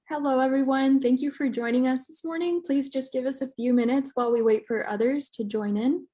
Hello, everyone. Thank you for joining us this morning. Please just give us a few minutes while we wait for others to join in.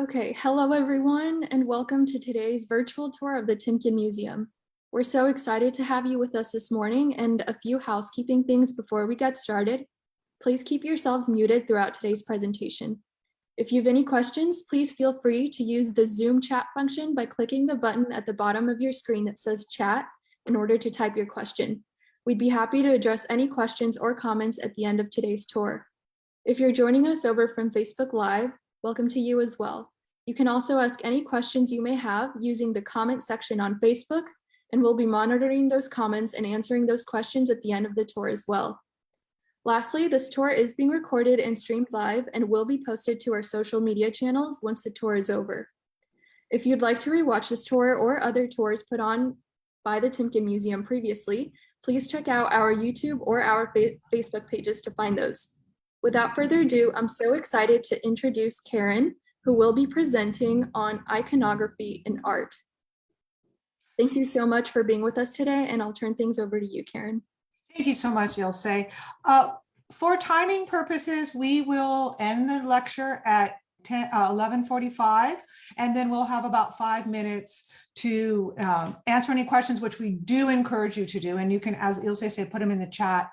Okay, hello, everyone, and welcome to today's virtual tour of the Timken Museum. We're so excited to have you with us this morning, and a few housekeeping things before we get started. Please keep yourselves muted throughout today's presentation. If you have any questions, please feel free to use the Zoom chat function by clicking the button at the bottom of your screen that says chat in order to type your question. We'd be happy to address any questions or comments at the end of today's tour. If you're joining us over from Facebook Live, welcome to you as well. You can also ask any questions you may have using the comment section on Facebook, and we'll be monitoring those comments and answering those questions at the end of the tour as well. Lastly, this tour is being recorded and streamed live and will be posted to our social media channels once the tour is over. If you'd like to rewatch this tour or other tours put on by the Timken Museum previously, please check out our YouTube or our Facebook pages to find those. Without further ado, I'm so excited to introduce Karen, who will be presenting on iconography in art. Thank you so much for being with us today, and I'll turn things over to you, Karen. Thank you so much, Ilse. For timing purposes, we will end the lecture at 11:45, and then we'll have about 5 minutes to answer any questions, which we do encourage you to do. And you can, as Ilse said, put them in the chat,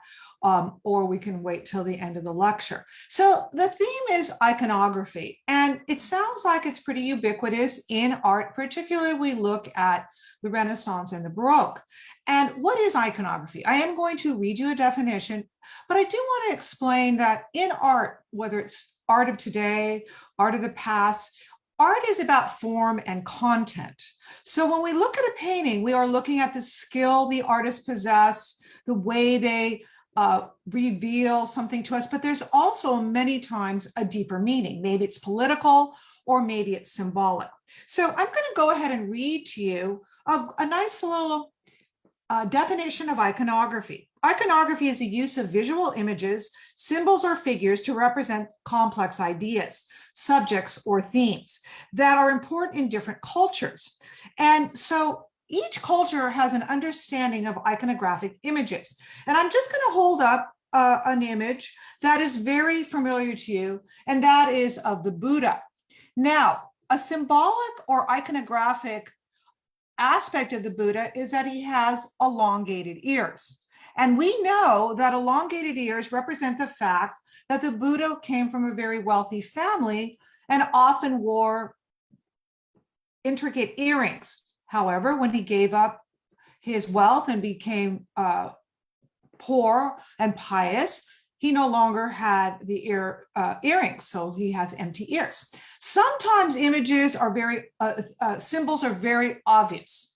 or we can wait till the end of the lecture. So the theme is iconography, and it sounds like it's pretty ubiquitous in art, particularly we look at the Renaissance and the Baroque. And what is iconography? I am going to read you a definition, but I do want to explain that in art, whether it's art of today, art of the past, art is about form and content. So when we look at a painting, we are looking at the skill the artist possess, the way they reveal something to us, but there's also many times a deeper meaning. Maybe it's political, or maybe it's symbolic. So I'm going to go ahead and read to you a nice little definition of iconography. Iconography is the use of visual images, symbols, or figures to represent complex ideas, subjects, or themes that are important in different cultures. And so each culture has an understanding of iconographic images. And I'm just going to hold up an image that is very familiar to you, and that is of the Buddha. Now, a symbolic or iconographic aspect of the Buddha is that he has elongated ears. And we know that elongated ears represent the fact that the Buddha came from a very wealthy family and often wore intricate earrings. However, when he gave up his wealth and became poor and pious, he no longer had the earrings, so he has empty ears. Sometimes images are symbols are very obvious.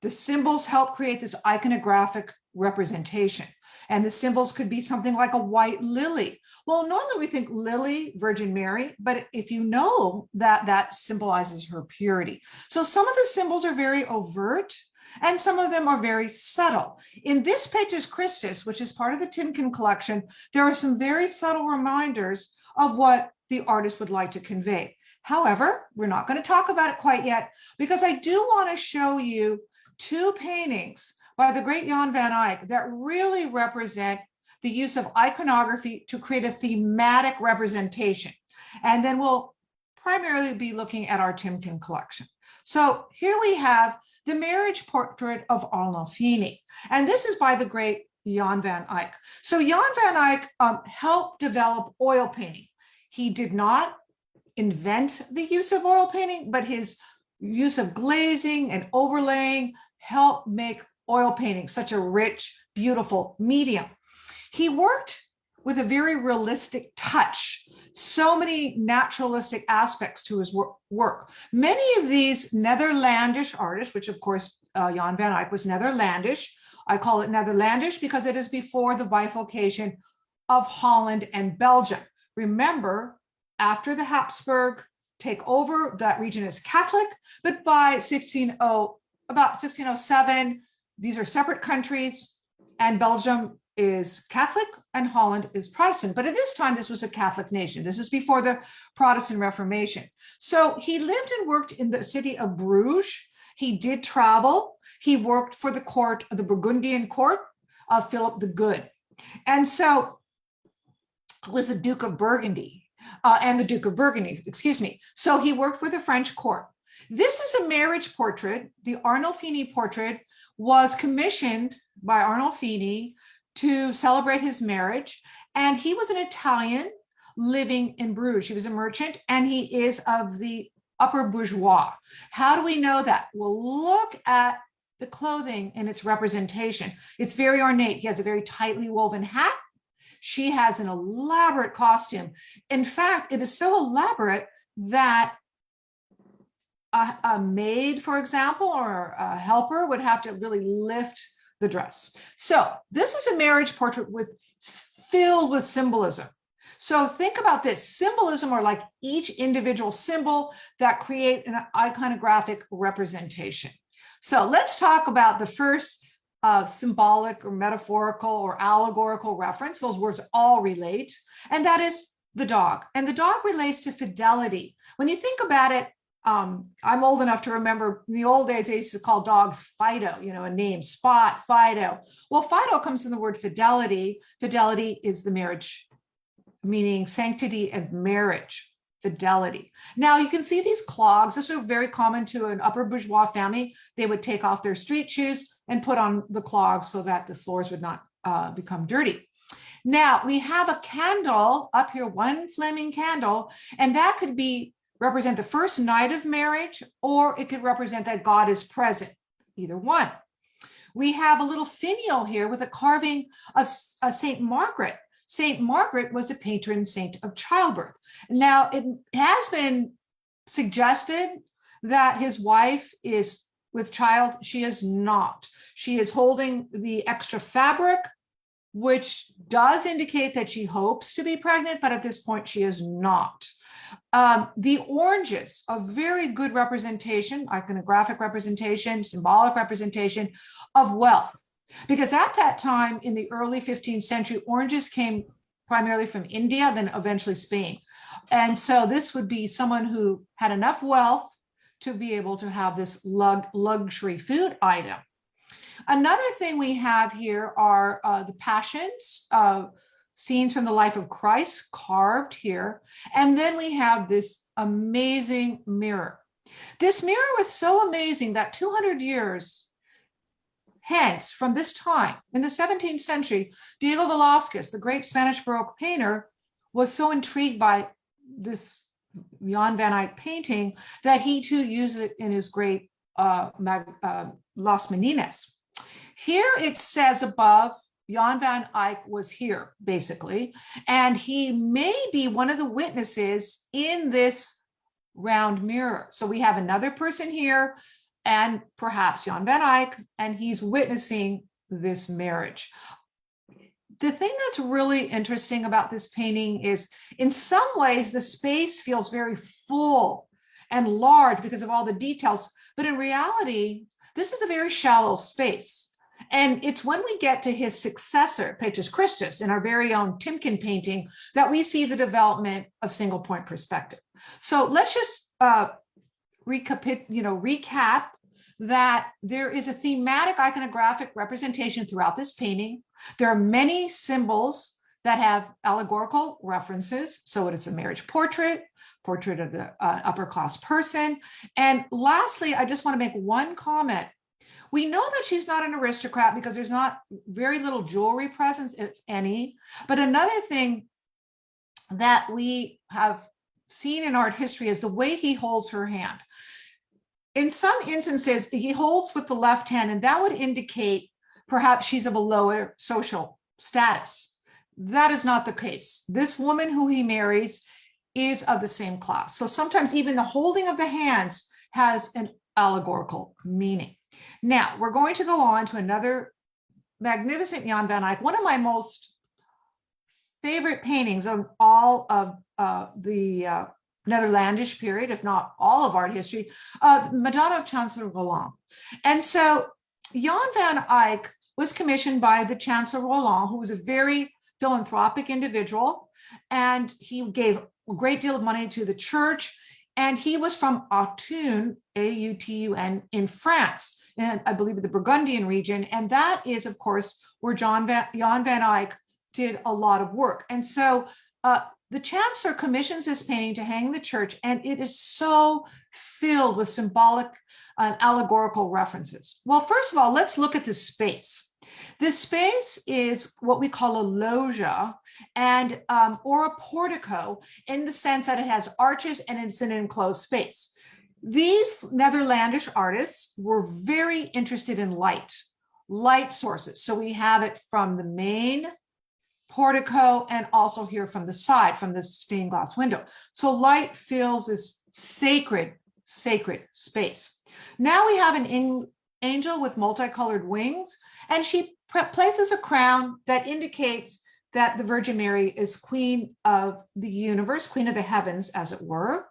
The symbols help create this iconographic representation. And the symbols could be something like a white lily. Well, normally we think lily, Virgin Mary, but if you know that, that symbolizes her purity. So some of the symbols are very overt, and some of them are very subtle. In this Pages Christus, which is part of the Timken collection, there are some very subtle reminders of what the artist would like to convey. However, we're not going to talk about it quite yet, because I do want to show you two paintings by the great Jan van Eyck that really represent the use of iconography to create a thematic representation. And then we'll primarily be looking at our Timken collection. So here we have the marriage portrait of Arnolfini. And this is by the great Jan van Eyck. So Jan van Eyck helped develop oil painting. He did not invent the use of oil painting, but his use of glazing and overlaying helped make oil painting such a rich, beautiful medium. He worked with a very realistic touch, so many naturalistic aspects to his work. Many of these Netherlandish artists, which of course Jan van Eyck was Netherlandish. I call it Netherlandish because it is before the bifurcation of Holland and Belgium. Remember, after the Habsburg take over, that region is Catholic, but by about 1607, these are separate countries, and Belgium is Catholic and Holland is Protestant. But at this time, this was a Catholic nation. This is before the Protestant Reformation. So he lived and worked in the city of Bruges. He did travel. He worked for the court, the Burgundian court of Philip the Good. And so it was the Duke of Burgundy and the Duke of Burgundy, excuse me. So he worked for the French court. This is a marriage portrait. The Arnolfini portrait was commissioned by Arnolfini to celebrate his marriage. And he was an Italian living in Bruges. He was a merchant, and he is of the upper bourgeois. How do we know that? Well, look at the clothing and its representation. It's very ornate. He has a very tightly woven hat. She has an elaborate costume. In fact, it is so elaborate that a maid, for example, or a helper would have to really lift the dress. So this is a marriage portrait filled with symbolism. So think about this. Symbolism are like each individual symbol that create an iconographic representation. So let's talk about the first symbolic or metaphorical or allegorical reference. Those words all relate, and that is the dog. And the dog relates to fidelity. When you think about it, I'm old enough to remember in the old days, they used to call dogs Fido, a name, Spot, Fido. Well, Fido comes from the word fidelity. Fidelity is the marriage, meaning sanctity of marriage, fidelity. Now you can see these clogs. This is very common to an upper bourgeois family. They would take off their street shoes and put on the clogs so that the floors would not become dirty. Now we have a candle up here, one flaming candle, and that could represent the first night of marriage, or it could represent that God is present, either one. We have a little finial here with a carving of Saint Margaret. Saint Margaret was a patron saint of childbirth. Now, it has been suggested that his wife is with child. She is not. She is holding the extra fabric, which does indicate that she hopes to be pregnant, but at this point she is not. The oranges, a very good representation, iconographic representation, symbolic representation of wealth. Because at that time, in the early 15th century, oranges came primarily from India, then eventually Spain. And so this would be someone who had enough wealth to be able to have this luxury food item. Another thing we have here are the passions, scenes from the life of Christ carved here. And then we have this amazing mirror. This mirror was so amazing that 200 years hence, from this time, in the 17th century, Diego Velázquez, the great Spanish Baroque painter, was so intrigued by this Jan van Eyck painting that he too used it in his great Las Meninas. Here it says above, Jan van Eyck was here, basically, and he may be one of the witnesses in this round mirror. So we have another person here, and perhaps Jan van Eyck, and he's witnessing this marriage. The thing that's really interesting about this painting is, in some ways, the space feels very full and large because of all the details, but in reality, this is a very shallow space. And it's when we get to his successor, Petrus Christus, in our very own Timken painting, that we see the development of single point perspective. So let's just recap that there is a thematic iconographic representation throughout this painting. There are many symbols that have allegorical references. So it's a marriage portrait of the upper class person. And lastly, I just want to make one comment. We know that she's not an aristocrat because there's not very little jewelry presence, if any. But another thing that we have seen in art history is the way he holds her hand. In some instances, he holds with the left hand, and that would indicate perhaps she's of a lower social status. That is not the case. This woman who he marries is of the same class. So sometimes even the holding of the hands has an allegorical meaning. Now, we're going to go on to another magnificent Jan van Eyck, one of my most favorite paintings of all of the Netherlandish period, if not all of art history, Madonna of Chancellor Roland. And so Jan van Eyck was commissioned by the Chancellor Roland, who was a very philanthropic individual, and he gave a great deal of money to the church. And he was from Autun, A-U-T-U-N, in France, and I believe the Burgundian region. And that is, of course, where Jan van Eyck did a lot of work. And so the Chancellor commissions this painting to hang in the church, and it is so filled with symbolic and allegorical references. Well, first of all, let's look at the space. This space is what we call a loggia and or a portico, in the sense that it has arches and it's an enclosed space. These Netherlandish artists were very interested in light sources. So we have it from the main portico and also here from the side, from the stained glass window. So light fills this sacred space. Now we have an angel with multicolored wings, and she places a crown that indicates that the Virgin Mary is queen of the universe, queen of the heavens, as it were.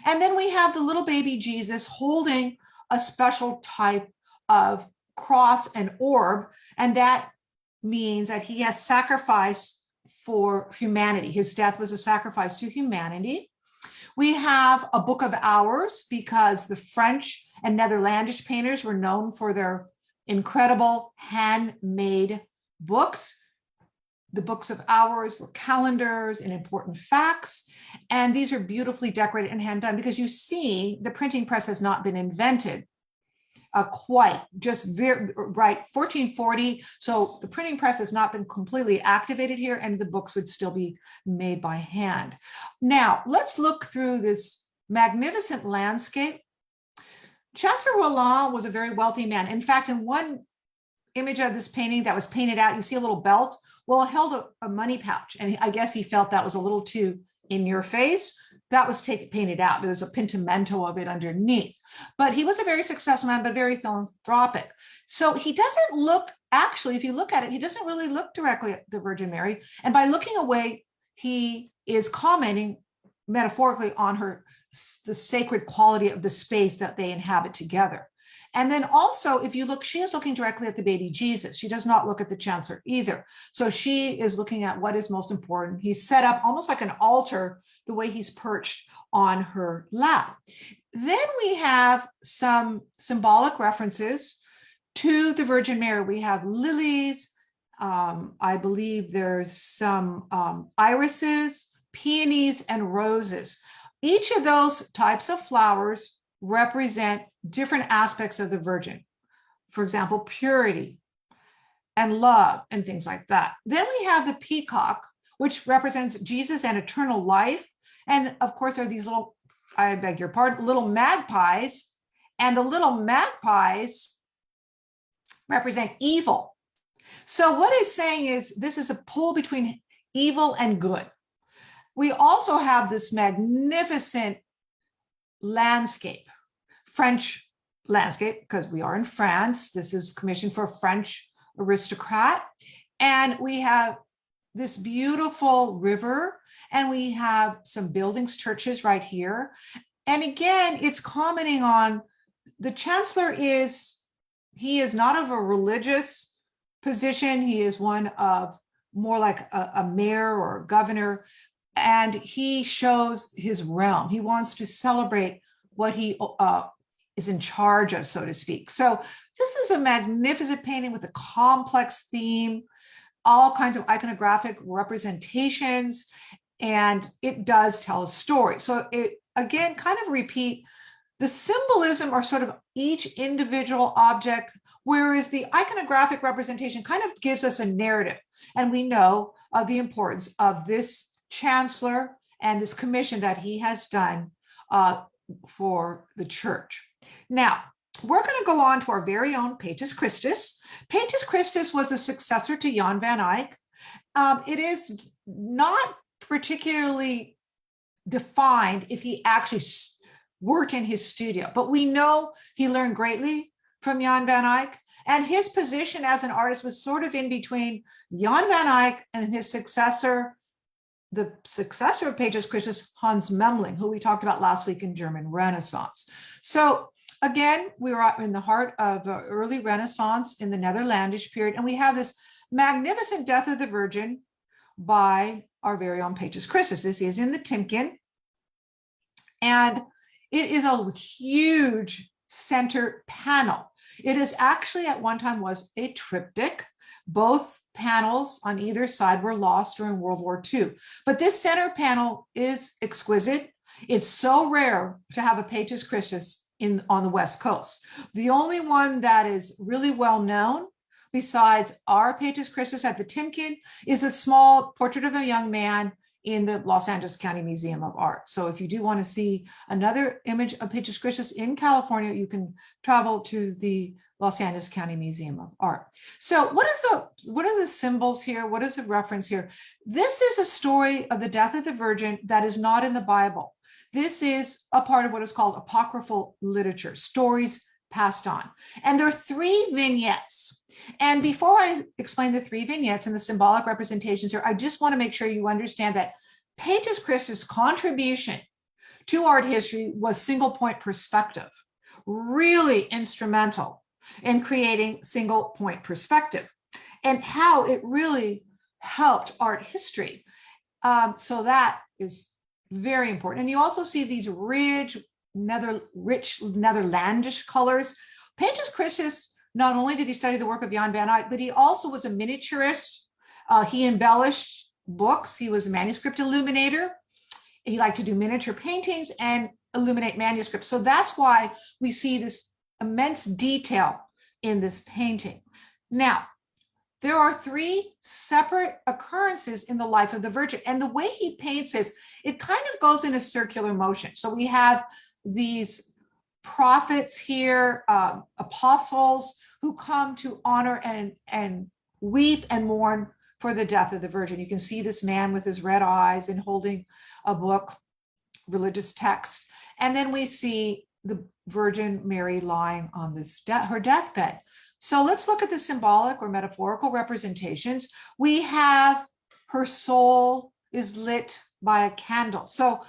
And then we have the little baby Jesus holding a special type of cross and orb, and that means that he has sacrificed for humanity. His death was a sacrifice to humanity. We have a book of hours because the French and Netherlandish painters were known for their incredible handmade books. The books of hours were calendars and important facts. And these are beautifully decorated and hand done, because you see the printing press has not been invented quite, just very right, 1440. So the printing press has not been completely activated here, and the books would still be made by hand. Now, let's look through this magnificent landscape. Chancellor Roland was a very wealthy man. In fact, in one image of this painting that was painted out, you see a little belt. Well, it held a money pouch, and I guess he felt that was a little too in your face. That was painted out. There's a pentimento of it underneath. But he was a very successful man, but very philanthropic. So he doesn't look, actually, if you look at it, he doesn't really look directly at the Virgin Mary. And by looking away, he is commenting metaphorically on the sacred quality of the space that they inhabit together. And then also, if you look, she is looking directly at the baby Jesus. She does not look at the Chancellor either. So she is looking at what is most important. He's set up almost like an altar, the way he's perched on her lap. Then we have some symbolic references to the Virgin Mary. We have lilies. I believe there's some irises, peonies, and roses. Each of those types of flowers represent different aspects of the Virgin. For example, purity and love and things like that. Then we have the peacock, which represents Jesus and eternal life. And of course, there are these little, I beg your pardon, little magpies. And the little magpies represent evil. So what it's saying is this is a pull between evil and good. We also have this magnificent landscape, French landscape, because we are in France. This is commissioned for a French aristocrat. And we have this beautiful river, and we have some buildings, churches right here. And again, it's commenting on the Chancellor he is not of a religious position. He is one of more like a mayor or a governor. And he shows his realm. He wants to celebrate what he is in charge of, so to speak. So this is a magnificent painting with a complex theme, all kinds of iconographic representations, and it does tell a story. So it, again, kind of repeat the symbolism, or sort of each individual object whereas the iconographic representation kind of gives us a narrative. And we know of the importance of this chancellor and this commission that he has done for the church. Now, we're going to go on to our very own Paetus Christus. Paetus Christus was a successor to Jan van Eyck. It is not particularly defined if he actually worked in his studio, but we know he learned greatly from Jan van Eyck, and his position as an artist was sort of in between Jan van Eyck and his successor, the successor of Paetus Christus, Hans Memling, who we talked about last week in German Renaissance. So again, we are in the heart of early Renaissance in the Netherlandish period, and we have this magnificent Death of the Virgin by our very own Paetus Christus. This is in the Timken, and it is a huge center panel. It is actually at one time was a triptych. Both panels on either side were lost during World War II. But this center panel is exquisite. It's so rare to have a Paetus Christus on the West Coast. The only one that is really well known besides our Paetus Christus at the Timken is a small portrait of a young man in the Los Angeles County Museum of Art. So if you do want to see another image of Paetus Christus in California, you can travel to the Los Angeles County Museum of Art. So what are the symbols here? What is the reference here? This is a story of the death of the Virgin that is not in the Bible. This is a part of what is called apocryphal literature, stories passed on. And there are 3 vignettes. And before I explain the 3 vignettes and the symbolic representations here, I just want to make sure you understand that Paetus Christus' contribution to art history was single point perspective, really instrumental in creating single point perspective and how it really helped art history. So that is very important. And you also see these rich Netherlandish colors. Paetus Christus, not only did he study the work of Jan van Eyck, but he also was a miniaturist. He embellished books. He was a manuscript illuminator. He liked to do miniature paintings and illuminate manuscripts. So that's why we see this immense detail in this painting. Now, there are 3 separate occurrences in the life of the Virgin. And the way he paints this, it kind of goes in a circular motion. So we have these prophets here, apostles who come to honor and weep and mourn for the death of the Virgin. You can see this man with his red eyes and holding a book, religious text. And then we see the Virgin Mary lying on this her deathbed. So let's look at the symbolic or metaphorical representations. We have her soul is lit by a candle. So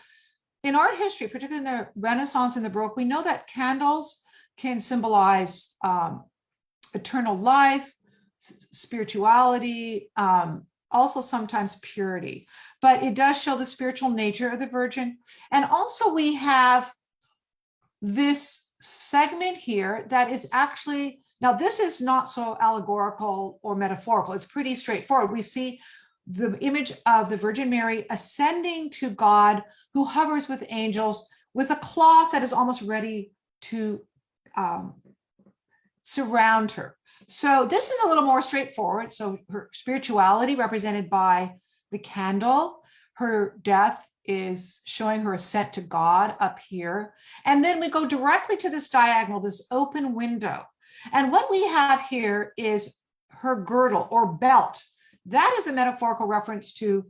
in art history, particularly in the Renaissance and the Baroque, we know that candles can symbolize eternal life, spirituality, also sometimes purity. But it does show the spiritual nature of the Virgin. And also we have this segment here that is actually, now this is not so allegorical or metaphorical. It's pretty straightforward. We see the image of the Virgin Mary ascending to God, who hovers with angels with a cloth that is almost ready to surround her. So this is a little more straightforward. So her spirituality represented by the candle, her death is showing her ascent to God up here. And then we go directly to this diagonal, this open window. And what we have here is her girdle or belt. That is a metaphorical reference to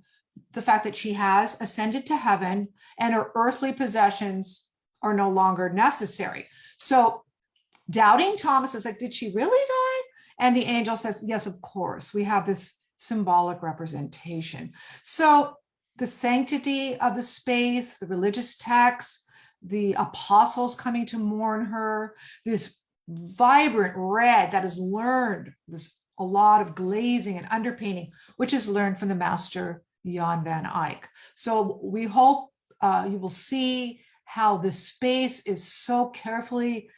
the fact that she has ascended to heaven and her earthly possessions are no longer necessary. So doubting Thomas is like, did she really die? And the angel says, yes, of course. We have this symbolic representation. So the sanctity of the space, the religious text, the apostles coming to mourn her, this vibrant red that is learned, a lot of glazing and underpainting, which is learned from the master Jan van Eyck. So we hope you will see how the space is so carefully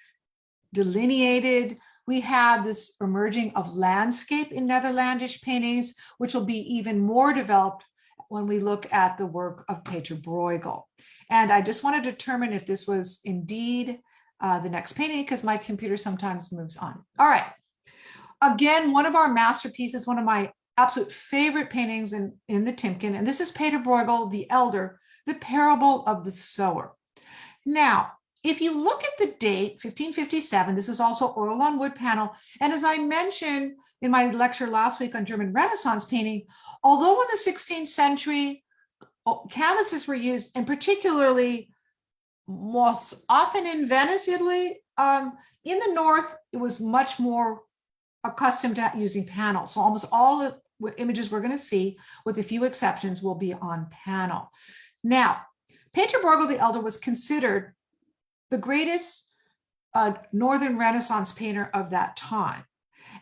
delineated. We have this emerging of landscape in Netherlandish paintings, which will be even more developed when we look at the work of Peter Bruegel. And I just want to determine if this was indeed the next painting, because my computer sometimes moves on. All right. Again, one of our masterpieces, one of my absolute favorite paintings in the Timken, and this is Peter Bruegel the Elder, The Parable of the Sower. Now, if you look at the date, 1557, this is also oil on wood panel. And as I mentioned in my lecture last week on German Renaissance painting, although in the 16th century, canvases were used, and particularly most often in Venice, Italy, in the North, it was much more accustomed to using panel. So almost all the images we're going to see, with a few exceptions, will be on panel. Now, Peter Bruegel the Elder was considered the greatest Northern Renaissance painter of that time.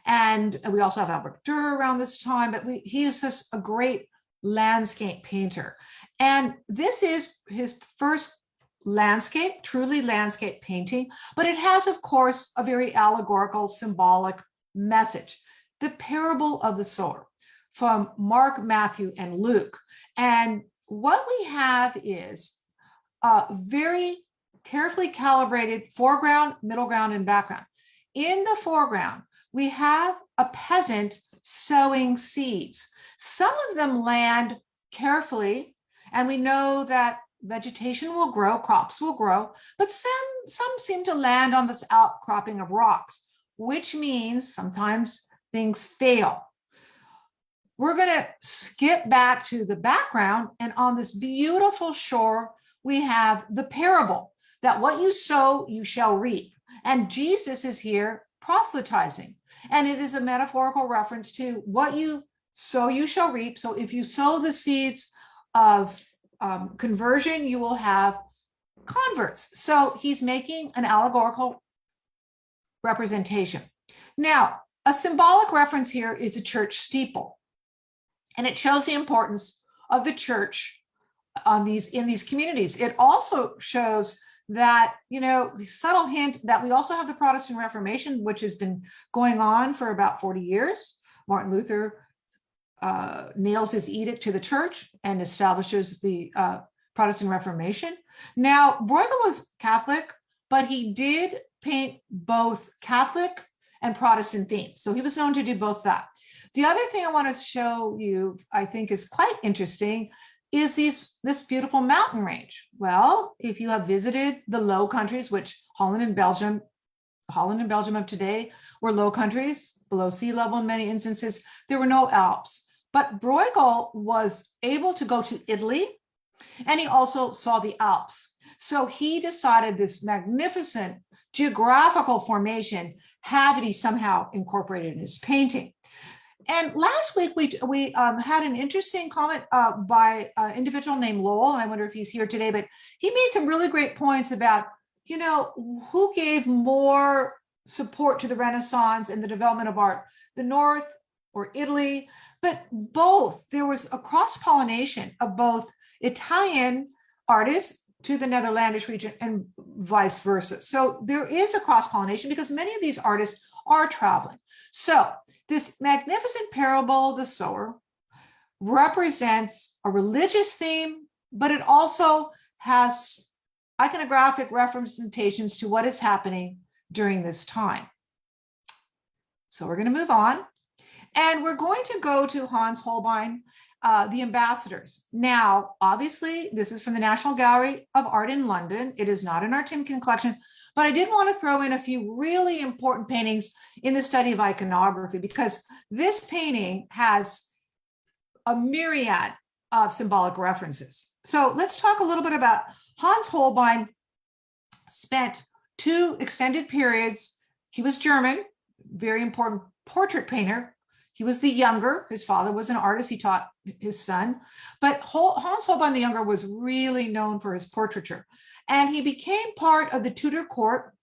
And we also have Albert Dürer around this time, but he is just a great landscape painter. And this is his first landscape, truly landscape painting, but it has, of course, a very allegorical, symbolic message. The Parable of the Sower from Mark, Matthew, and Luke. And what we have is a very carefully calibrated foreground, middle ground, and background. In the foreground, we have a peasant sowing seeds. Some of them land carefully, and we know that vegetation will grow, crops will grow, but some seem to land on this outcropping of rocks, which means sometimes things fail. We're going to skip back to the background, and on this beautiful shore, we have the parable that what you sow, you shall reap. And Jesus is here proselytizing. And it is a metaphorical reference to what you sow, you shall reap. So if you sow the seeds of conversion, you will have converts. So he's making an allegorical representation. Now, a symbolic reference here is a church steeple. And it shows the importance of the church in these communities. It also shows that, subtle hint that we also have the Protestant Reformation, which has been going on for about 40 years. Martin Luther nails his edict to the church and establishes the Protestant Reformation. Now, Bruegel was Catholic, but he did paint both Catholic and Protestant themes. So he was known to do both that. The other thing I want to show you, I think is quite interesting, is this beautiful mountain range. Well, if you have visited the Low Countries, which Holland and Belgium of today were low countries, below sea level in many instances, there were no Alps. But Bruegel was able to go to Italy, and he also saw the Alps. So he decided this magnificent geographical formation had to be somehow incorporated in his painting. And last week, we had an interesting comment by an individual named Lowell, and I wonder if he's here today, but he made some really great points about, who gave more support to the Renaissance and the development of art, the North or Italy, but both. There was a cross-pollination of both Italian artists to the Netherlandish region and vice versa. So there is a cross-pollination because many of these artists are traveling. So this magnificent parable, the sower, represents a religious theme, but it also has iconographic representations to what is happening during this time. So we're going to move on, and we're going to go to Hans Holbein, the ambassadors. Now, obviously, this is from the National Gallery of Art in London. It is not in our Timken collection, but I did want to throw in a few really important paintings in the study of iconography, because this painting has a myriad of symbolic references. So let's talk a little bit about Hans Holbein. Spent 2 extended periods. He was German, very important portrait painter. He was the younger. His father was an artist. He taught his son. But Hans Holbein the Younger was really known for his portraiture. And he became part of the Tudor court.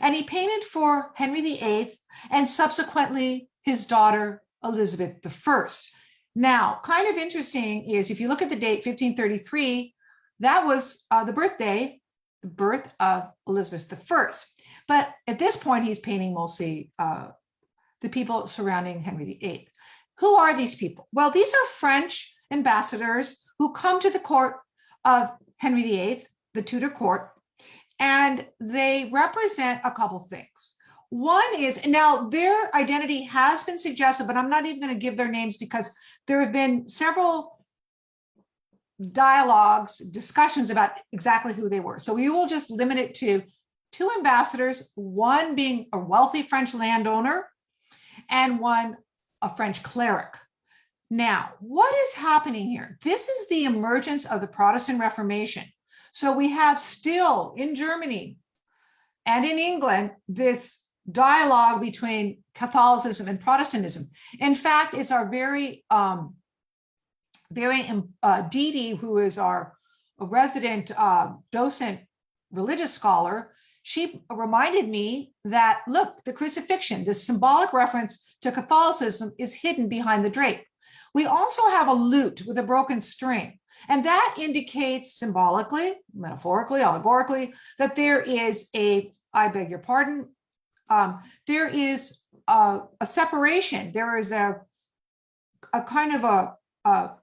And he painted for Henry VIII and subsequently his daughter, Elizabeth I. Now, kind of interesting is if you look at the date, 1533, that was the birth of Elizabeth I. But at this point, he's painting mostly the people surrounding Henry VIII. Who are these people? Well, these are French ambassadors who come to the court of Henry VIII, the Tudor court, and they represent a couple things. One is, now their identity has been suggested, but I'm not even going to give their names because there have been several dialogues, discussions about exactly who they were. So we will just limit it to two ambassadors, one being a wealthy French landowner and one a French cleric. Now, what is happening here? This is the emergence of the Protestant Reformation. So we have still in Germany and in England this dialogue between Catholicism and Protestantism. In fact, it's our very Dee Dee, who is our resident docent religious scholar, she reminded me that, look, the crucifixion, this symbolic reference to Catholicism is hidden behind the drape. We also have a lute with a broken string, and that indicates symbolically, metaphorically, allegorically, that there is I beg your pardon, there is a separation. There is a kind of a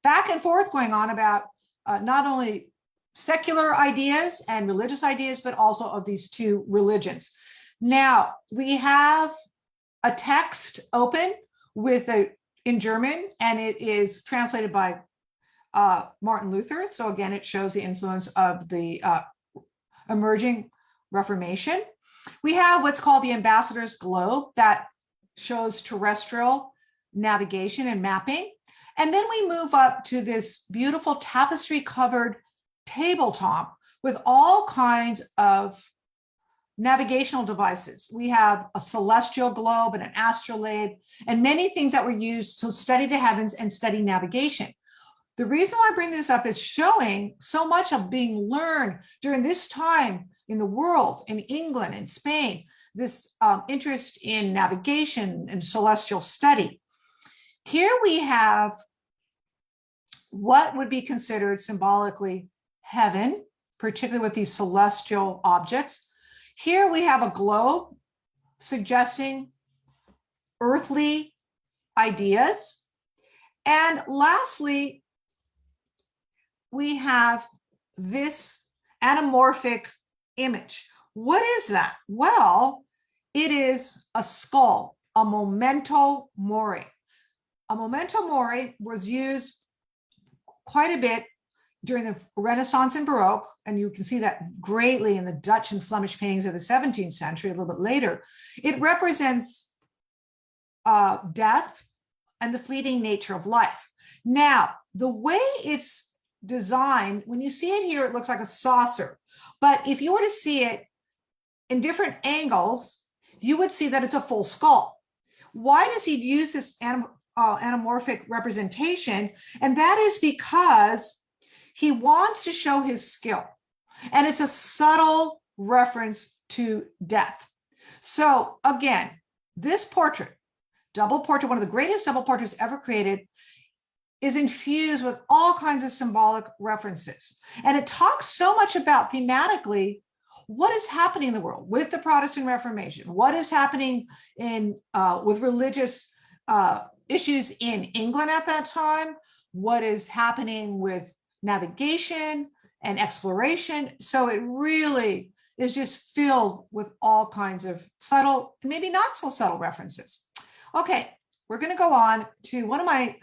back and forth going on about not only secular ideas and religious ideas, but also of these two religions. Now, we have a text open in German, and it is translated by Martin Luther. So again, it shows the influence of the emerging Reformation. We have what's called the Ambassador's Globe that shows terrestrial navigation and mapping. And then we move up to this beautiful tapestry covered tabletop with all kinds of navigational devices. We have a celestial globe and an astrolabe and many things that were used to study the heavens and study navigation. The reason why I bring this up is showing so much of being learned during this time in the world, in England and Spain, this interest in navigation and celestial study. Here we have what would be considered symbolically heaven, particularly with these celestial objects. Here we have a globe suggesting earthly ideas. And lastly, we have this anamorphic image. What is that? Well, it is a skull, a memento mori. A memento mori was used quite a bit during the Renaissance and Baroque, and you can see that greatly in the Dutch and Flemish paintings of the 17th century, a little bit later. It represents death and the fleeting nature of life. Now, the way it's designed, when you see it here, it looks like a saucer. But if you were to see it in different angles, you would see that it's a full skull. Why does he use this anamorphic representation? And that is because he wants to show his skill. And it's a subtle reference to death. So again, this portrait, double portrait, one of the greatest double portraits ever created, is infused with all kinds of symbolic references. And it talks so much about thematically what is happening in the world with the Protestant Reformation, what is happening with religious issues in England at that time, what is happening with navigation and exploration. So it really is just filled with all kinds of subtle, maybe not so subtle references. Okay, we're going to go on to one of my,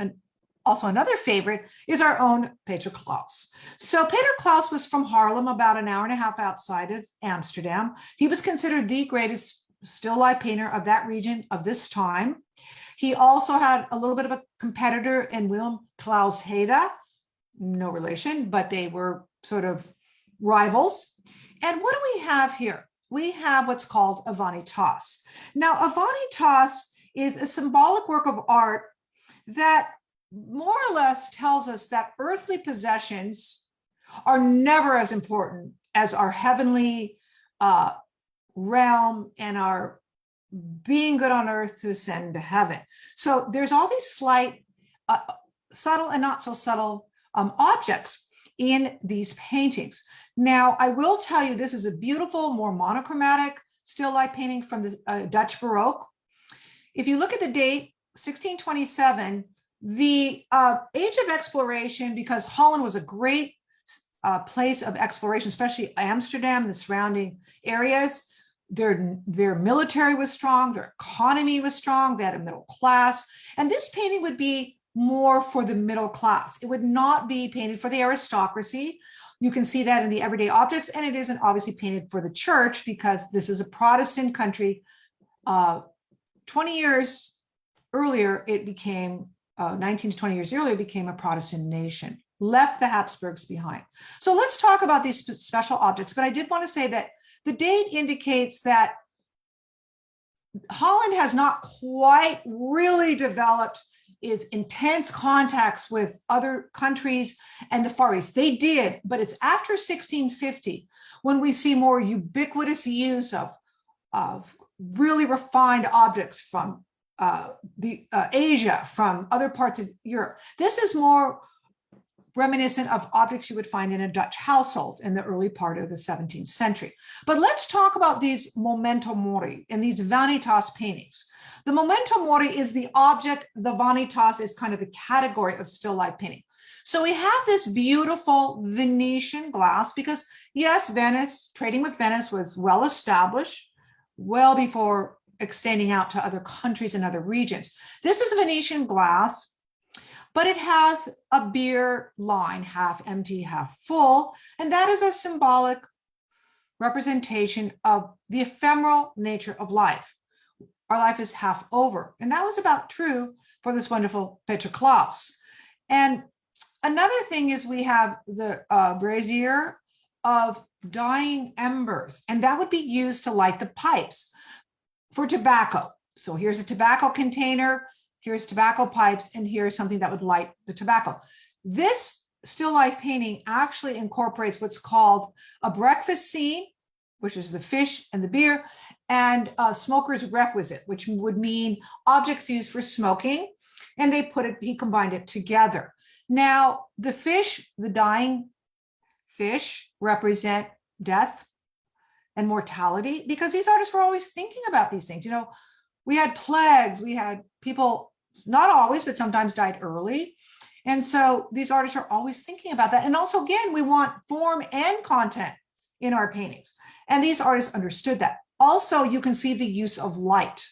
also another favorite is our own Peter Claus. So Peter Claus was from Haarlem, about an hour and a half outside of Amsterdam. He was considered the greatest still life painter of that region of this time. He also had a little bit of a competitor in Willem Claus Heda, no relation, but they were sort of rivals. And what do we have here? We have what's called a vanitas. Now, a vanitas is a symbolic work of art that more or less tells us that earthly possessions are never as important as our heavenly realm and our being good on earth to ascend to heaven. So there's all these slight, subtle and not so subtle objects in these paintings. Now, I will tell you, this is a beautiful, more monochromatic still life painting from the Dutch Baroque. If you look at the date, 1627, the age of exploration, because Holland was a great place of exploration, especially Amsterdam and the surrounding areas, their military was strong, their economy was strong, they had a middle class, and this painting would be more for the middle class. It would not be painted for the aristocracy. You can see that in the everyday objects, and it isn't obviously painted for the church because this is a Protestant country. 20 years earlier, it became, 19 to 20 years earlier, it became a Protestant nation, left the Habsburgs behind. So let's talk about these special objects, but I did want to say that the date indicates that Holland has not quite really developed its intense contacts with other countries and the Far East. They did, but it's after 1650 when we see more ubiquitous use of really refined objects from Asia, from other parts of Europe. This is more reminiscent of objects you would find in a Dutch household in the early part of the 17th century. But let's talk about these memento mori and these vanitas paintings. The memento mori is the object, the vanitas is kind of the category of still life painting. So we have this beautiful Venetian glass because yes, Venice, trading with Venice was well established, well before extending out to other countries and other regions. This is Venetian glass, but it has a beer line, half empty, half full, and that is a symbolic representation of the ephemeral nature of life. Our life is half over, and that was about true for this wonderful Peter Klaus. And another thing is we have the brazier of dying embers, and that would be used to light the pipes for tobacco. So here's a tobacco container, here's tobacco pipes, and here's something that would light the tobacco. This still life painting actually incorporates what's called a breakfast scene, which is the fish and the beer, and a smoker's requisite, which would mean objects used for smoking, and he combined it together. Now, the fish, the dying fish, represent death and mortality because these artists were always thinking about these things. You know, we had plagues, we had people, not always, but sometimes died early. And so these artists are always thinking about that. And also, again, we want form and content in our paintings. And these artists understood that. Also, you can see the use of light.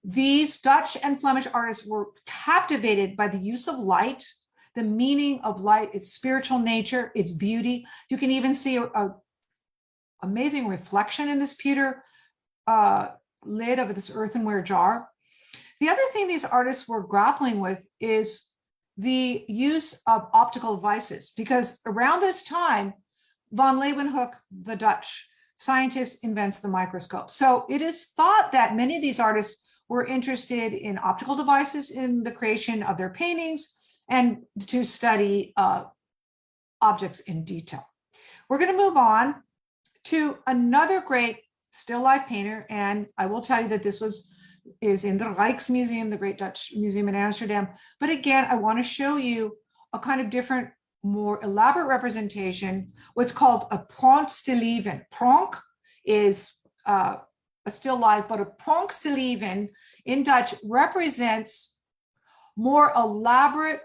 These Dutch and Flemish artists were captivated by the use of light, the meaning of light, its spiritual nature, its beauty. You can even see a amazing reflection in this pewter lid of this earthenware jar. The other thing these artists were grappling with is the use of optical devices, because around this time, von Leeuwenhoek, the Dutch scientist, invents the microscope. So it is thought that many of these artists were interested in optical devices in the creation of their paintings and to study objects in detail. We're going to move on to another great still life painter, and I will tell you that this is in the Rijksmuseum, the great Dutch museum in Amsterdam. But again, I want to show you a kind of different, more elaborate representation, what's called a pronkstilieven. Pronk is a still life, but a pronkstilieven in Dutch represents more elaborate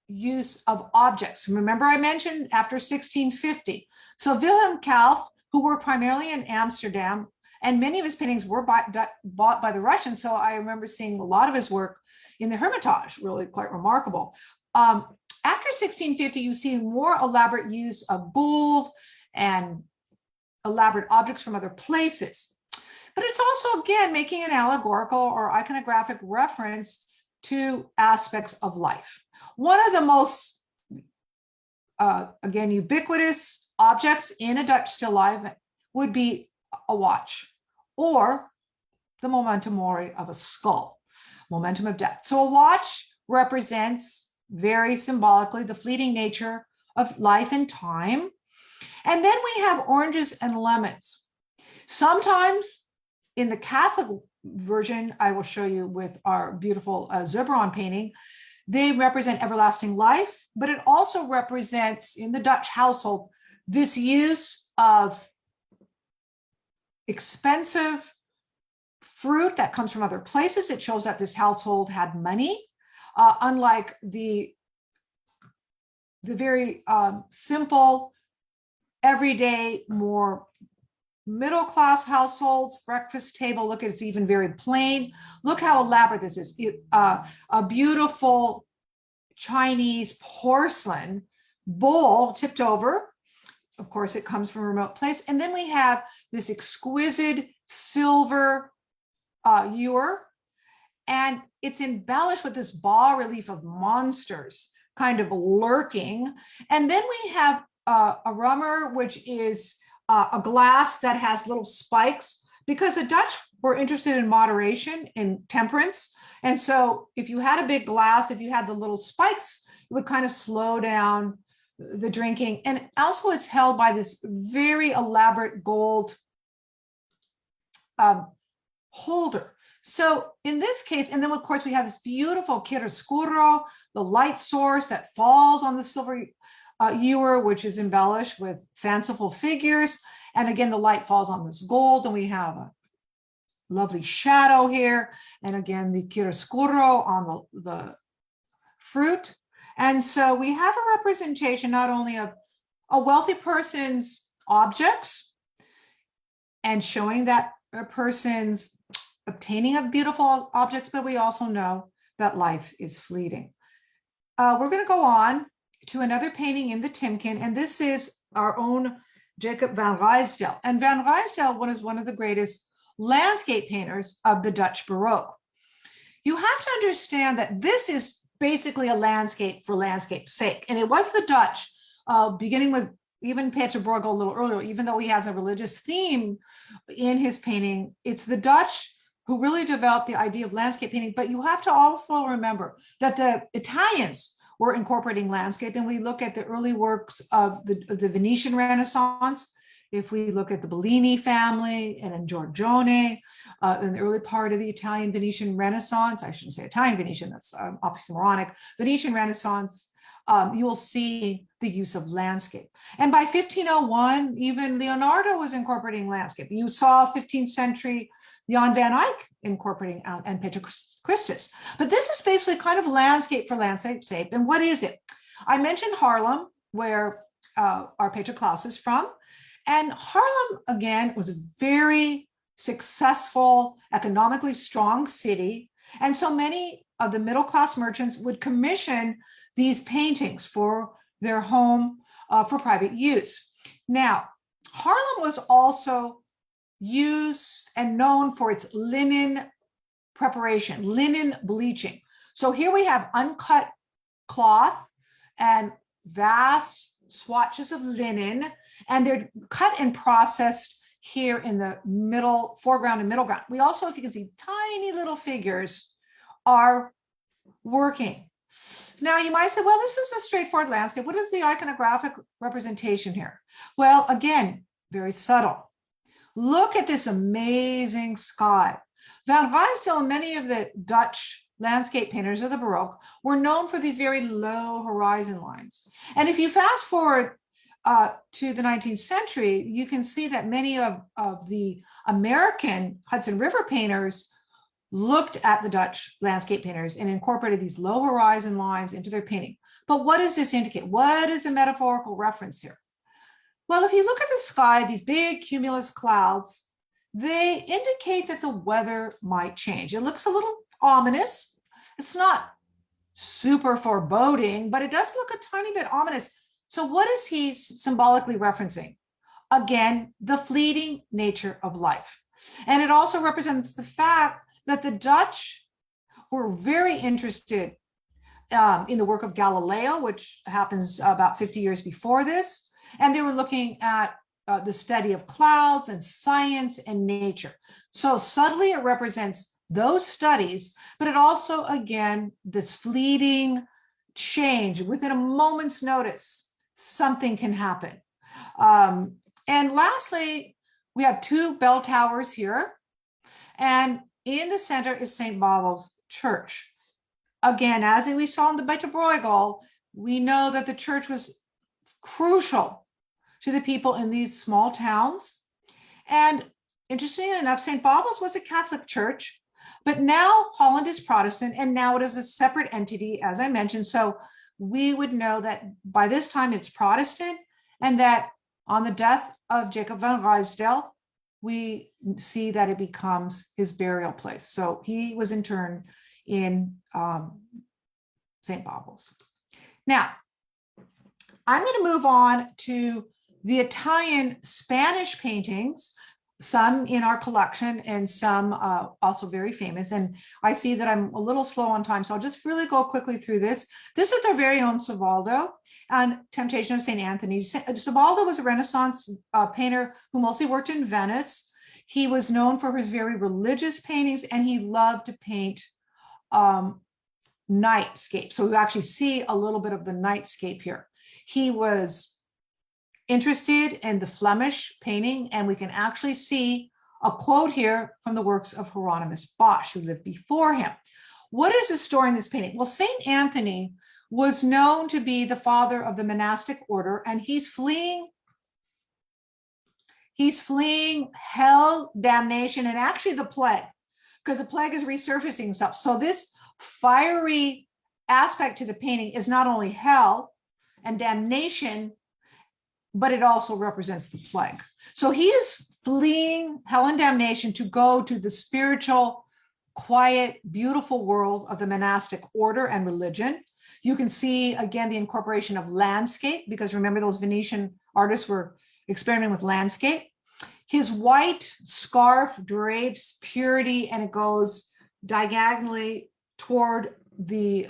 use of objects. Remember I mentioned after 1650. So Wilhelm Kalf, who worked primarily in Amsterdam, and many of his paintings were bought by the Russians. So I remember seeing a lot of his work in the Hermitage, really quite remarkable. After 1650, you see more elaborate use of gold and elaborate objects from other places. But it's also, again, making an allegorical or iconographic reference to aspects of life. One of the most, again, ubiquitous objects in a Dutch still life would be a watch, or the memento mori of a skull, momentum of death. So a watch represents very symbolically the fleeting nature of life and time. And then we have oranges and lemons. Sometimes in the Catholic version, I will show you with our beautiful Zebron painting, they represent everlasting life, but it also represents in the Dutch household this use of expensive fruit that comes from other places. It shows that this household had money, unlike the very simple, everyday, more middle class households, breakfast table. Look, it's even very plain. Look how elaborate this is. A beautiful Chinese porcelain bowl tipped over. Of course, it comes from a remote place. And then we have this exquisite silver ewer, and it's embellished with this bas relief of monsters kind of lurking. And then we have a rummer, which is a glass that has little spikes, because the Dutch were interested in moderation, in temperance. And so if you had a big glass, if you had the little spikes, it would kind of slow down the drinking. And also it's held by this very elaborate gold holder. So in this case, and then of course we have this beautiful chiaroscuro, the light source that falls on the silver ewer, which is embellished with fanciful figures. And again, the light falls on this gold, and we have a lovely shadow here. And again, the chiaroscuro on the fruit. And so we have a representation not only of a wealthy person's objects and showing that a person's obtaining of beautiful objects, but we also know that life is fleeting. We're going to go on to another painting in the Timken, and this is our own Jacob van Ruysdael. And Van Ruysdael was one of the greatest landscape painters of the Dutch Baroque. You have to understand that this is basically a landscape for landscape's sake. And it was the Dutch, beginning with even Peter Bruegel a little earlier, even though he has a religious theme in his painting, it's the Dutch who really developed the idea of landscape painting. But you have to also remember that the Italians were incorporating landscape. And we look at the early works of the Venetian Renaissance. If we look at the Bellini family and in Giorgione, in the early part of the Italian Venetian Renaissance, I shouldn't say Italian Venetian, that's oxymoronic, Venetian Renaissance, you will see the use of landscape. And by 1501, even Leonardo was incorporating landscape. You saw 15th century Jan van Eyck incorporating and Peter Christus. But this is basically kind of landscape for landscape's sake. And what is it? I mentioned Haarlem, where our Peter Klaus is from. And Haarlem, again, was a very successful, economically strong city. And so many of the middle-class merchants would commission these paintings for their home for private use. Now, Haarlem was also used and known for its linen preparation, linen bleaching. So here we have uncut cloth and vast swatches of linen, and they're cut and processed here in the middle, foreground and middle ground. We also, if you can see, tiny little figures are working. Now you might say, well, this is a straightforward landscape. What is the iconographic representation here? Well, again, very subtle. Look at this amazing sky. Van Ruysdael and many of the Dutch landscape painters of the Baroque were known for these very low horizon lines. And if you fast forward to the 19th century, you can see that many of the American Hudson River painters looked at the Dutch landscape painters and incorporated these low horizon lines into their painting. But what does this indicate? What is a metaphorical reference here? Well, if you look at the sky, these big cumulus clouds, they indicate that the weather might change. It looks a little ominous. It's not super foreboding, but it does look a tiny bit ominous. So what is he symbolically referencing? Again, the fleeting nature of life. And it also represents the fact that the Dutch were very interested in the work of Galileo, which happens about 50 years before this. And they were looking at the study of clouds and science and nature. So subtly it represents those studies, but it also, again, this fleeting change within a moment's notice, something can happen. And lastly, we have two bell towers here. And in the center is St. Bavo's Church. Again, as we saw in the Peter Bruegel, we know that the church was crucial to the people in these small towns. And interestingly enough, St. Bavo's was a Catholic church, but now Holland is Protestant, and now it is a separate entity, as I mentioned. So we would know that by this time it's Protestant, and that on the death of Jacob van Ruysdael, we see that it becomes his burial place. So he was interned in St. Baubles. Now, I'm going to move on to the Italian Spanish paintings, some in our collection and some also very famous. And I see that I'm a little slow on time, so I'll just really go quickly through this. This is our very own Cebaldo and Temptation of St. Anthony. Cebaldo was a Renaissance painter who mostly worked in Venice. He was known for his very religious paintings, and he loved to paint nightscape. So we actually see a little bit of the nightscape here. He was interested in the Flemish painting, and we can actually see a quote here from the works of Hieronymus Bosch, who lived before him. What is the story in this painting? Well, St. Anthony was known to be the father of the monastic order, and he's fleeing hell, damnation, and actually the plague, because the plague is resurfacing itself. So this fiery aspect to the painting is not only hell and damnation, but it also represents the plague. So he is fleeing hell and damnation to go to the spiritual, quiet, beautiful world of the monastic order and religion. You can see, again, the incorporation of landscape, because remember, those Venetian artists were experimenting with landscape. His white scarf drapes purity, and it goes diagonally toward the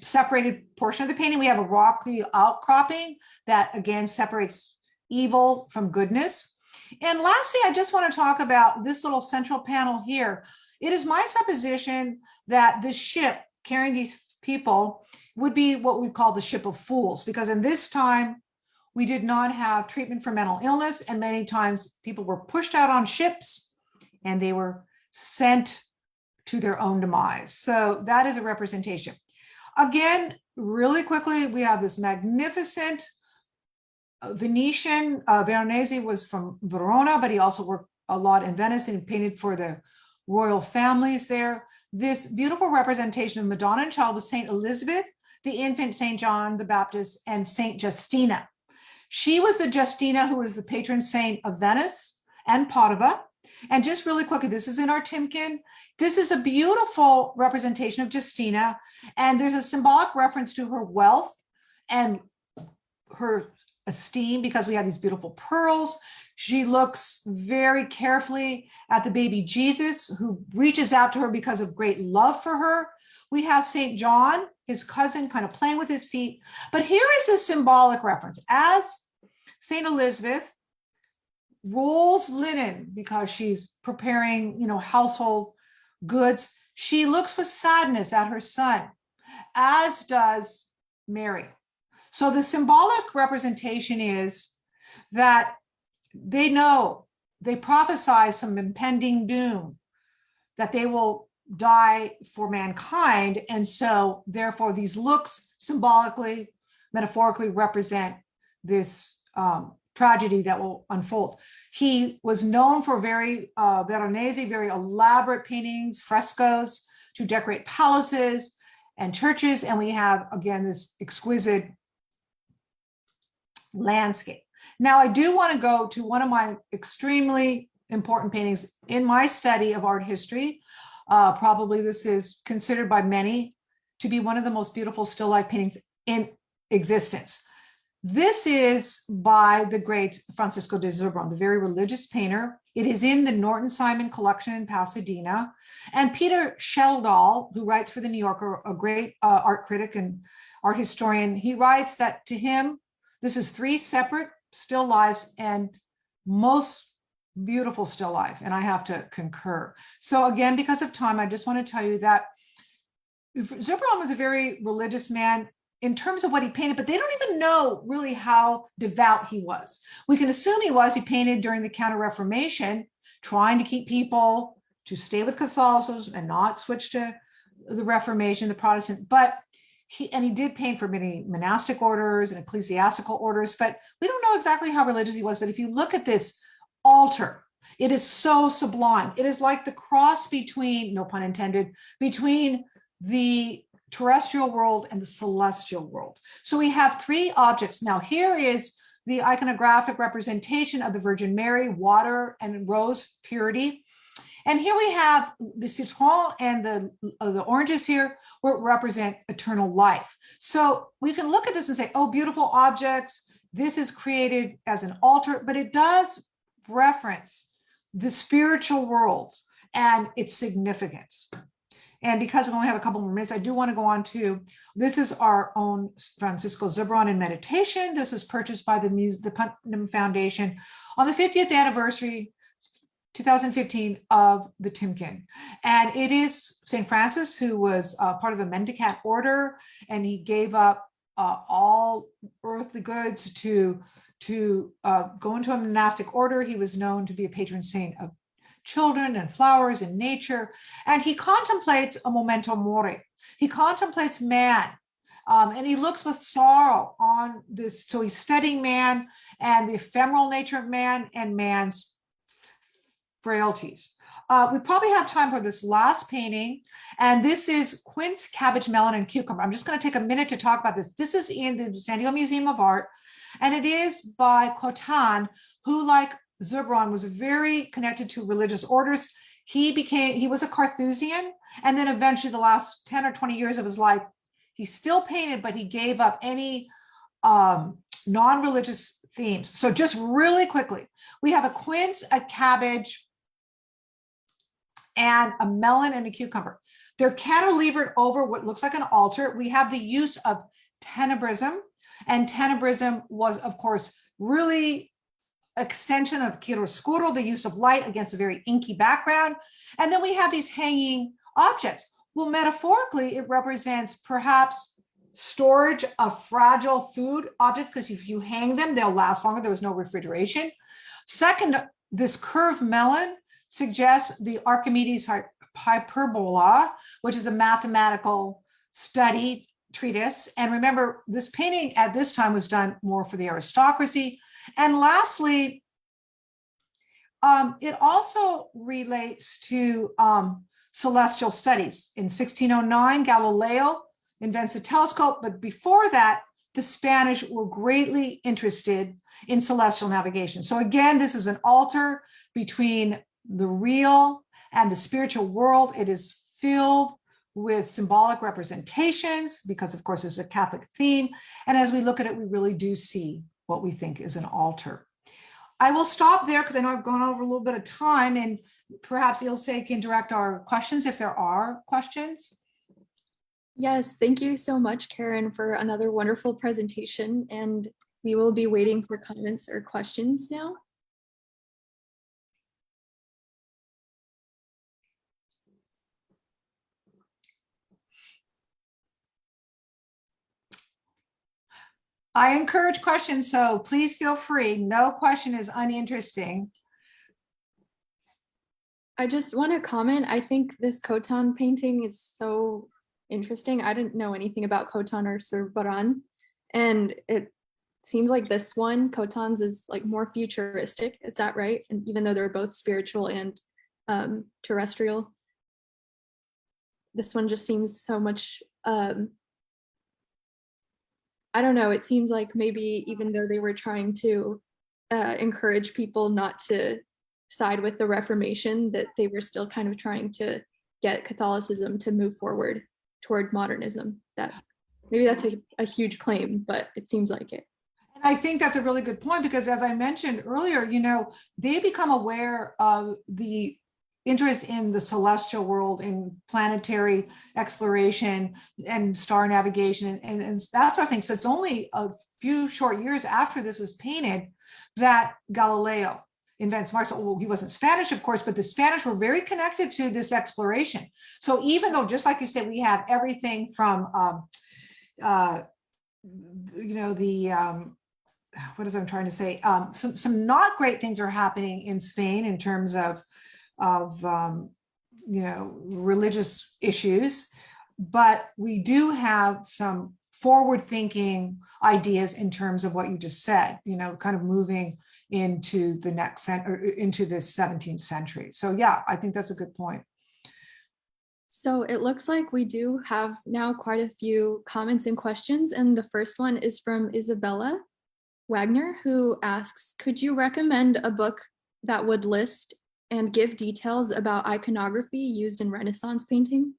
separated portion of the painting. We have a rocky outcropping that again separates evil from goodness. And lastly, I just want to talk about this little central panel here. It is my supposition that this ship carrying these people would be what we call the ship of fools, because in this time we did not have treatment for mental illness, and many times people were pushed out on ships and they were sent to their own demise. So that is a representation. Again, really quickly, we have this magnificent Venetian. Veronese was from Verona, but he also worked a lot in Venice and painted for the royal families there. This beautiful representation of Madonna and Child with Saint Elizabeth, the infant Saint John the Baptist, and Saint Justina. She was the Justina who was the patron saint of Venice and Padua. And just really quickly, this is in our Timken. This is a beautiful representation of Justina, and there's a symbolic reference to her wealth and her esteem, because we have these beautiful pearls. She looks very carefully at the baby Jesus, who reaches out to her because of great love for her. We have St. John, his cousin, kind of playing with his feet. But here is a symbolic reference. As St. Elizabeth rolls linen because she's preparing, household goods, she looks with sadness at her son, as does Mary. So the symbolic representation is that they know, they prophesy some impending doom, that they will die for mankind. And so therefore these looks symbolically, metaphorically represent this tragedy that will unfold. He was known for very Veronese, very elaborate paintings, frescoes to decorate palaces and churches. And we have, again, this exquisite landscape. Now, I do want to go to one of my extremely important paintings in my study of art history. Probably this is considered by many to be one of the most beautiful still life paintings in existence. This is by the great Francisco de Zurbrand, the very religious painter. It is in the Norton Simon collection in Pasadena. And Peter Sheldall, who writes for the New Yorker, a great art critic and art historian, he writes that to him, this is 3 separate still lifes and most beautiful still life. And I have to concur. So again, because of time, I just want to tell you that Zurbrand was a very religious man in terms of what he painted, but they don't even know really how devout he was. We can assume he was. He painted during the Counter-Reformation, trying to keep people to stay with Catholicism and not switch to the Reformation, the Protestant. But he did paint for many monastic orders and ecclesiastical orders, but we don't know exactly how religious he was. But if you look at this altar, it is so sublime. It is like the cross between, no pun intended, between the terrestrial world and the celestial world. So we have 3 objects. Now here is the iconographic representation of the Virgin Mary, water and rose purity. And here we have the citron and the oranges here, where represent eternal life. So we can look at this and say, oh, beautiful objects. This is created as an altar, but it does reference the spiritual world and its significance. And because I only have a couple more minutes, I do want to go on to, this is our own Francisco Zebron in meditation. This was purchased by the Putnam Foundation on the 50th anniversary, 2015, of the Timken. And it is St. Francis, who was part of a mendicant order, and he gave up all earthly goods to go into a monastic order. He was known to be a patron saint of children and flowers and nature. And he contemplates a memento mori. He contemplates man. And he looks with sorrow on this. So he's studying man and the ephemeral nature of man and man's frailties. We probably have time for this last painting. And this is quince, cabbage, melon, and cucumber. I'm just going to take a minute to talk about this. This is in the San Diego Museum of Art. And it is by Cotan, who, like Zebron, was very connected to religious orders. He was a Carthusian, and then eventually the last 10 or 20 years of his life, he still painted, but he gave up any non-religious themes. So just really quickly, we have a quince, a cabbage, and a melon and a cucumber. They're cantilevered over what looks like an altar. We have the use of tenebrism, and tenebrism was, of course, really extension of chiaroscuro, the use of light against a very inky background. And then we have these hanging objects. Well, metaphorically, it represents perhaps storage of fragile food objects, because if you hang them, they'll last longer. There was no refrigeration. Second, this curved melon suggests the Archimedes hyperbola, which is a mathematical study treatise. And remember, this painting at this time was done more for the aristocracy. And lastly, it also relates to celestial studies. In 1609, Galileo invents a telescope, but before that, the Spanish were greatly interested in celestial navigation. So again, this is an altar between the real and the spiritual world. It is filled with symbolic representations because, of course, it's a Catholic theme. And as we look at it, we really do see what we think is an altar. I will stop there because I know I've gone over a little bit of time, and perhaps Ilse can direct our questions if there are questions. Yes, thank you so much, Karen, for another wonderful presentation. And we will be waiting for comments or questions now. I encourage questions, so please feel free. No question is uninteresting. I just want to comment. I think this Khotan painting is so interesting. I didn't know anything about Khotan or Surbaran, and it seems like this one, Khotan's, is like more futuristic. Is that right? And even though they're both spiritual and terrestrial, this one just seems so much I don't know, it seems like maybe even though they were trying to encourage people not to side with the Reformation, that they were still kind of trying to get Catholicism to move forward toward modernism. That maybe that's a huge claim, but it seems like it. And I think that's a really good point, because as I mentioned earlier, they become aware of the interest in the celestial world, in planetary exploration and star navigation and that sort of thing. So it's only a few short years after this was painted that Galileo invents Mars. Well, he wasn't Spanish, of course, but the Spanish were very connected to this exploration. So even though, just like you said, we have everything from, what is I'm trying to say? Some not great things are happening in Spain in terms of religious issues, but we do have some forward-thinking ideas in terms of what you just said, kind of moving into the next into this 17th century. So yeah, I think that's a good point. So it looks like we do have now quite a few comments and questions, and the first one is from Isabella. Wagner, who asks, could you recommend a book that would list and give details about iconography used in Renaissance painting?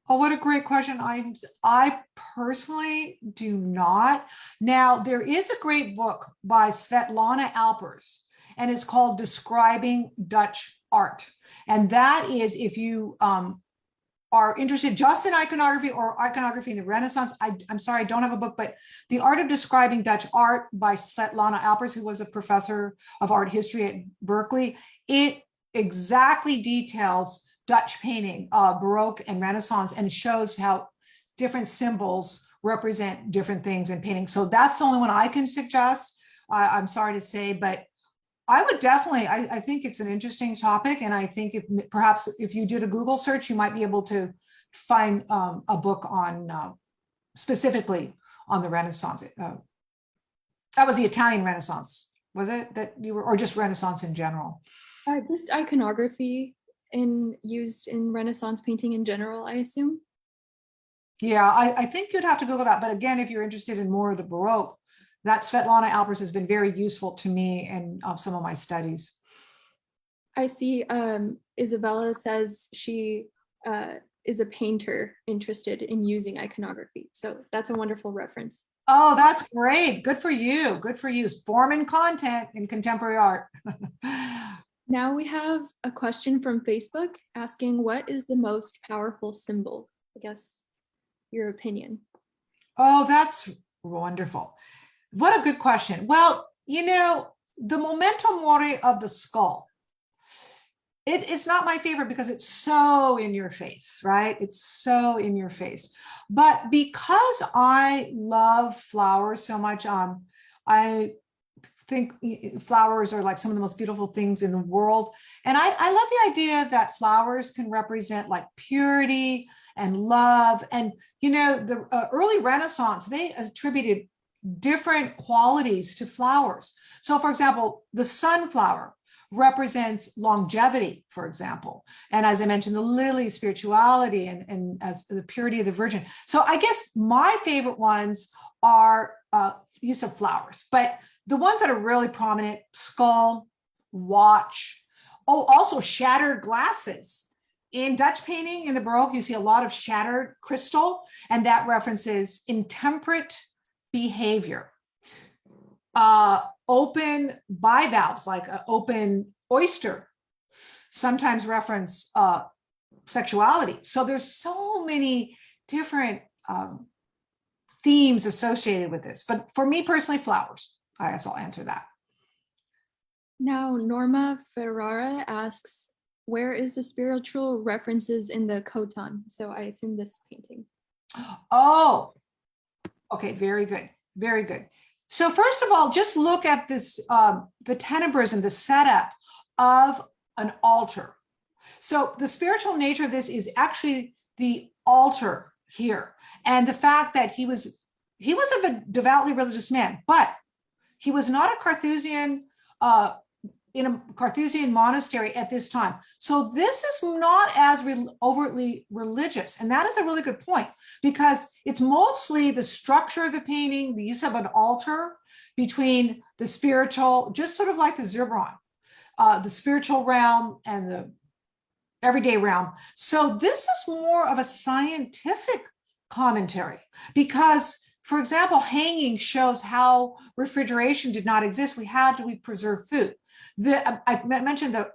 Oh, what a great question. I personally do not. Now, there is a great book by Svetlana Alpers, and it's called Describing Dutch Art. And that is, if you are interested just in iconography or iconography in the Renaissance, I'm sorry, I don't have a book, but The Art of Describing Dutch Art by Svetlana Alpers, who was a professor of art history at Berkeley, it exactly details Dutch painting, Baroque and Renaissance, and it shows how different symbols represent different things in painting. So that's the only one I can suggest. I'm sorry to say, but I would definitely, I think it's an interesting topic. And I think perhaps if you did a Google search, you might be able to find a book on specifically on the Renaissance. That was the Italian Renaissance, was it that you were, or just Renaissance in general? Just iconography used in Renaissance painting in general, I assume. Yeah, I think you'd have to Google that. But again, if you're interested in more of the Baroque, that Svetlana Alpers has been very useful to me in some of my studies. I see Isabella says she is a painter interested in using iconography. So that's a wonderful reference. Oh, that's great. Good for you. Good for you. Form and content in contemporary art. Now we have a question from Facebook asking, what is the most powerful symbol? I guess your opinion. Oh, that's wonderful. What a good question. Well, the memento mori of the skull, it's not my favorite because it's so in your face, right? It's so in your face. But because I love flowers so much, I think flowers are like some of the most beautiful things in the world. And I love the idea that flowers can represent like purity and love. And, the early Renaissance, they attributed different qualities to flowers. So for example, the sunflower represents longevity, for example. And as I mentioned, the lily, spirituality, and as the purity of the Virgin. So I guess my favorite ones are use of flowers, but the ones that are really prominent, skull, watch, also shattered glasses. In Dutch painting, in the Baroque, you see a lot of shattered crystal, and that references intemperate behavior. Open bivalves, like an open oyster, sometimes reference sexuality. So there's so many different themes associated with this. But for me personally, flowers. I guess I'll answer that. Now, Norma Ferrara asks, where is the spiritual references in the Khotan? So I assume this painting. Oh, okay, very good, very good. So first of all, just look at this, the tenebras and the setup of an altar. So the spiritual nature of this is actually the altar here. And the fact that he was of a devoutly religious man, but he was not a Carthusian, in a Carthusian monastery at this time. So this is not as overtly religious. And that is a really good point, because it's mostly the structure of the painting, the use of an altar between the spiritual, just sort of like the Zircon, the spiritual realm and the everyday realm. So this is more of a scientific commentary, because, for example, hanging shows how refrigeration did not exist. We preserve food. I mentioned the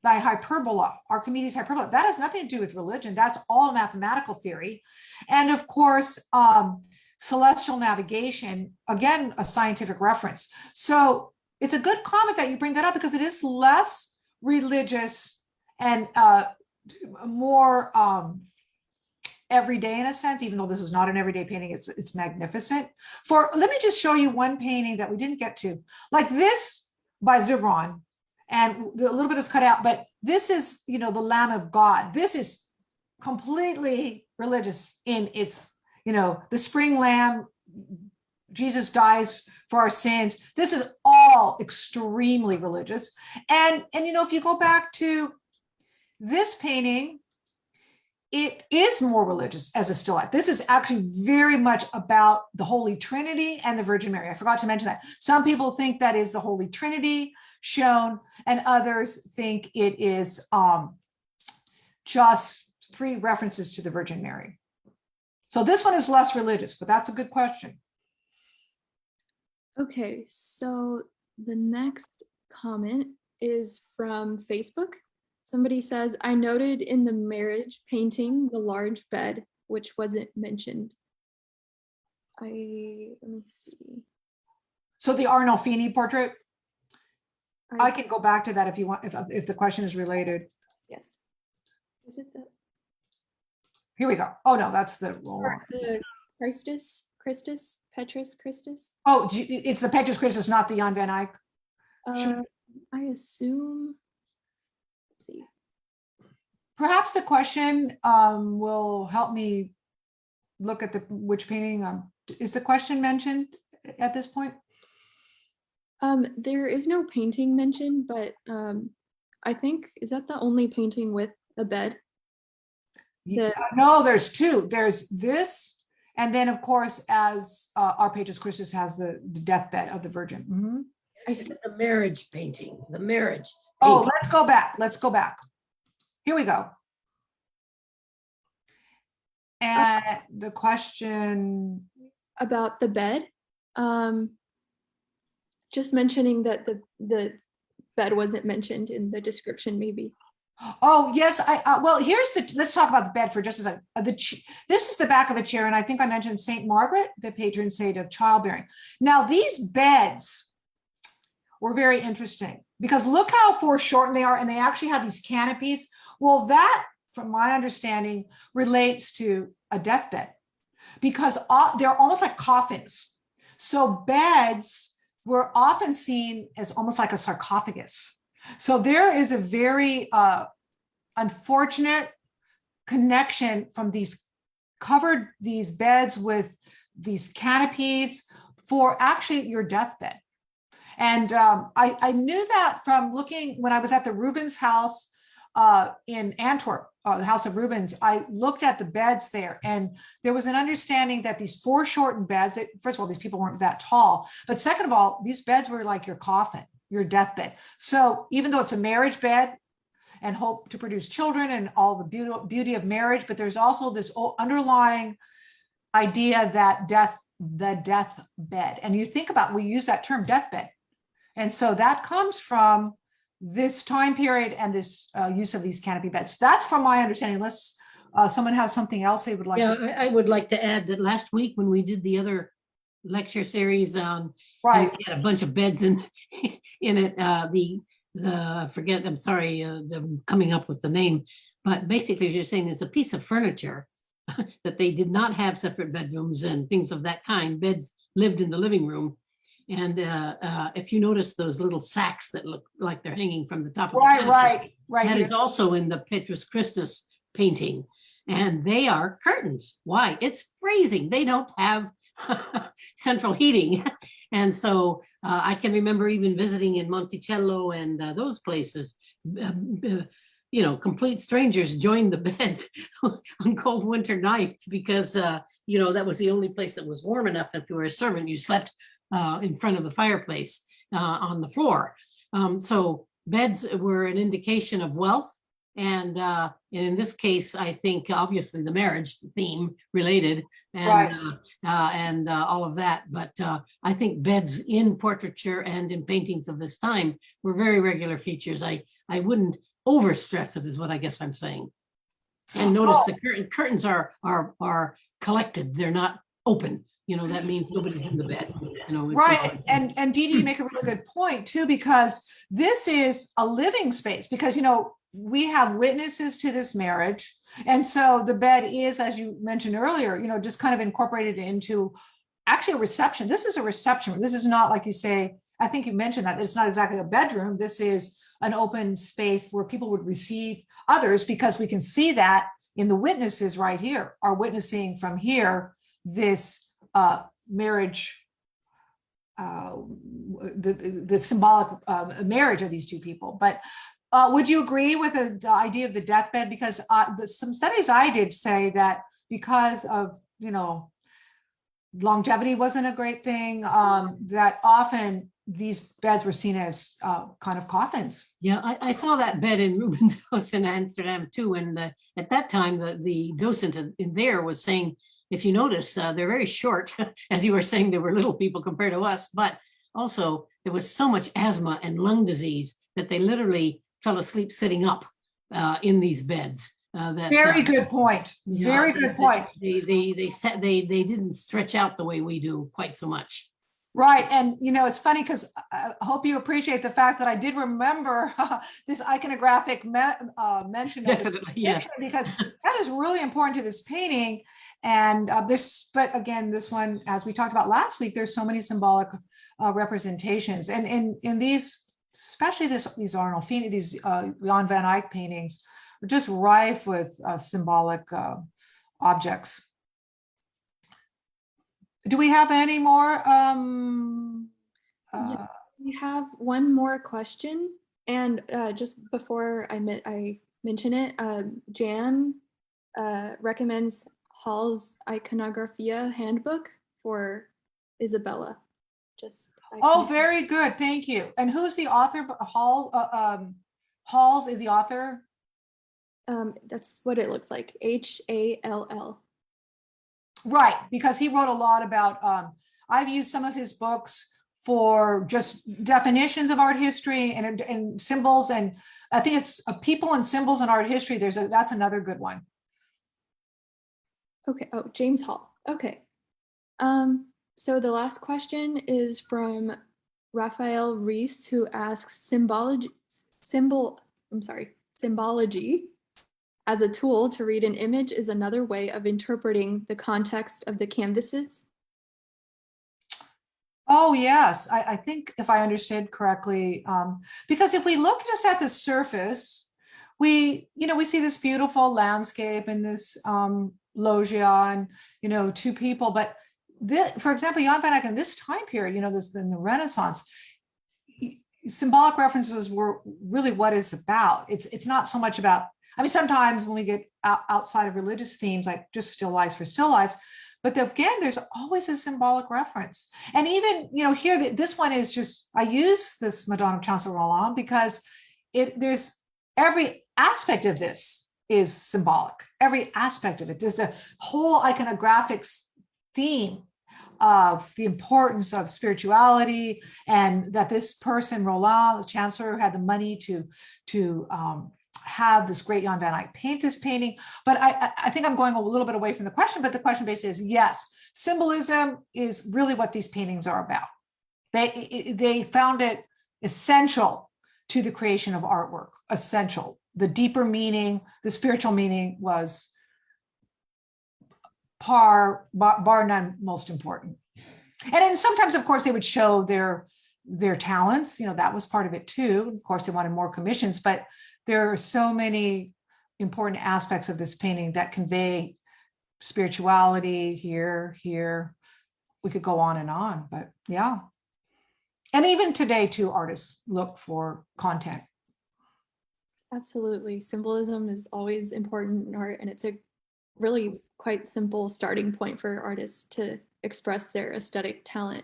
hyperbola, Archimedes' hyperbola. That has nothing to do with religion. That's all mathematical theory. And of course, celestial navigation, again, a scientific reference. So it's a good comment that you bring that up, because it is less religious and more everyday in a sense, even though this is not an everyday painting. It's magnificent. Let me just show you one painting that we didn't get to, like this by Zircon, and a little bit is cut out, but this is, the Lamb of God. This is completely religious in its, the spring lamb, Jesus dies for our sins. This is all extremely religious. And if you go back to this painting, it is more religious as a still life. This is actually very much about the Holy Trinity and the Virgin Mary. I forgot to mention that. Some people think that is the Holy Trinity shown, and others think it is just 3 references to the Virgin Mary. So this one is less religious, but that's a good question. Okay, so the next comment is from Facebook. Somebody says, I noted in the marriage painting the large bed, which wasn't mentioned. Let me see. So the Arnolfini portrait, I can go back to that if you want, if the question is related. Yes. Is it the? Here we go. Oh no, that's the Christus, Petrus Christus. Oh, it's the Petrus Christus, not the Jan van Eyck. I assume. Let's see. Perhaps the question will help me look at which painting. Is the question mentioned at this point? There is no painting mentioned, but I think, is that the only painting with a bed? No, there's 2. There's this, and then of course, as our Petrus Christus has the deathbed of the Virgin. Mm-hmm. I said the marriage painting, the marriage. Oh, painting. let's go back. Let's go back. Here we go. And the question about the bed, just mentioning that the bed wasn't mentioned in the description, maybe. Oh yes, well, let's talk about the bed for just a second. This is the back of a chair, and I think I mentioned Saint Margaret, the patron saint of childbearing. Now these beds were very interesting because look how foreshortened they are, and they actually have these canopies. Well, that, from my understanding, relates to a deathbed because they're almost like coffins. So beds were often seen as almost like a sarcophagus. So there is a very unfortunate connection from these beds with these canopies for actually your deathbed. And I knew that from looking when I was at the Rubens house in Antwerp, the House of Rubens. I looked at the beds there, and there was an understanding that these foreshortened beds, first of all, these people weren't that tall, but second of all, these beds were like your coffin, your deathbed. So even though it's a marriage bed and hope to produce children and all the beauty of marriage, but there's also this underlying idea that the deathbed. And you think about, we use that term deathbed. And so that comes from this time period and this use of these canopy beds. That's from my understanding, unless someone has something else they would like to. I would like to add that last week when we did the other lecture series on, Right. we had a bunch of beds in it. I'm sorry, I'm coming up with the name, but basically as you're saying, it's a piece of furniture that they did not have separate bedrooms and things of that kind. Beds lived in the living room. And if you notice those little sacks that look like they're hanging from the top of the canopy, right. that Here. is also in the Petrus Christus painting. And they are curtains. Why? It's freezing. They don't have central heating. And so I can remember even visiting in Monticello and those places, complete strangers joined the bed on cold winter nights because, that was the only place that was warm enough. If you were a servant, you slept in front of the fireplace on the floor. So beds were an indication of wealth. And in this case, I think obviously the marriage theme related and all of that. But I think beds in portraiture and in paintings of this time were very regular features. I wouldn't overstress it, is what I guess I'm saying. And notice the curtains are collected; they're not open. That means nobody's in the bed. Right. And Dee Dee, you make a really good point too, because this is a living space because, we have witnesses to this marriage. And so the bed is, as you mentioned earlier, just kind of incorporated into actually a reception. This is a reception. This is not, like you say, I think you mentioned that it's not exactly a bedroom. This is an open space where people would receive others, because we can see that in the witnesses right here are witnessing from here this marriage, the symbolic marriage of these two people. But Would you agree with the idea of the deathbed? Because some studies I did say that because of, longevity wasn't a great thing, that often these beds were seen as kind of coffins. Yeah, I saw that bed in Ruben's house in Amsterdam too. And at that time, the docent in there was saying, if you notice, they're very short. As you were saying, they were little people compared to us, but also there was so much asthma and lung disease that they literally fell asleep sitting up in these beds. Very good point. Very good point. They didn't stretch out the way we do quite so much. Right. And, it's funny because I hope you appreciate the fact that I did remember this iconographic mention of Definitely, yes. because that is really important to this painting. And but again, this one, as we talked about last week, there's so many symbolic representations. And in these, especially these Arnold Feeney, these Jan van Eyck paintings, are just rife with symbolic objects. Do we have any more? Yeah, we have one more question. And just before I mention it, Jan recommends Hall's Iconographia handbook for Isabella. Oh, very good. Thank you. And who's the author? Hall's is the author? That's what it looks like. Hall. Right, because he wrote a lot about, I've used some of his books for just definitions of art history and symbols. And I think it's people and symbols in art history. That's another good one. Okay. Oh, James Hall. Okay. So the last question is from Raphael Reese, who asks symbology as a tool to read an image is another way of interpreting the context of the canvases. Oh, yes. I think if I understood correctly, because if we look just at the surface, we see this beautiful landscape and this loggia and, two people. But for example, Jan van Eyck in this time period, this in the Renaissance, symbolic references were really what it's about. It's not so much about, sometimes when we get outside of religious themes, like just still lives for still lives, but again, there's always a symbolic reference. And even, here, this one is just, I use this Madonna of Chancellor Roland because there's every aspect of this is symbolic. Every aspect of it. There's a whole iconographic theme of the importance of spirituality, and that this person, Roland, the chancellor, had the money to have this great Jan van Eyck paint this painting. But I think I'm going a little bit away from the question, but the question basically is, yes, symbolism is really what these paintings are about. They found it essential to the creation of artwork, essential. The deeper meaning, the spiritual meaning was bar none most important. And then sometimes, of course, they would show their talents. That was part of it too. Of course, they wanted more commissions, but there are so many important aspects of this painting that convey spirituality here. We could go on, but yeah. And even today too, artists look for content. Absolutely. Symbolism is always important in art, and it's a really quite simple starting point for artists to express their aesthetic talent.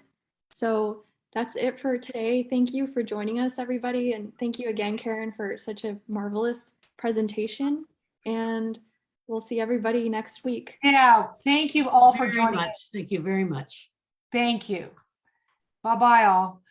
So that's it for today. Thank you for joining us, everybody. And thank you again, Karen, for such a marvelous presentation. And we'll see everybody next week. Yeah, thank you all for joining us. Thank you very much. Thank you. Bye-bye all.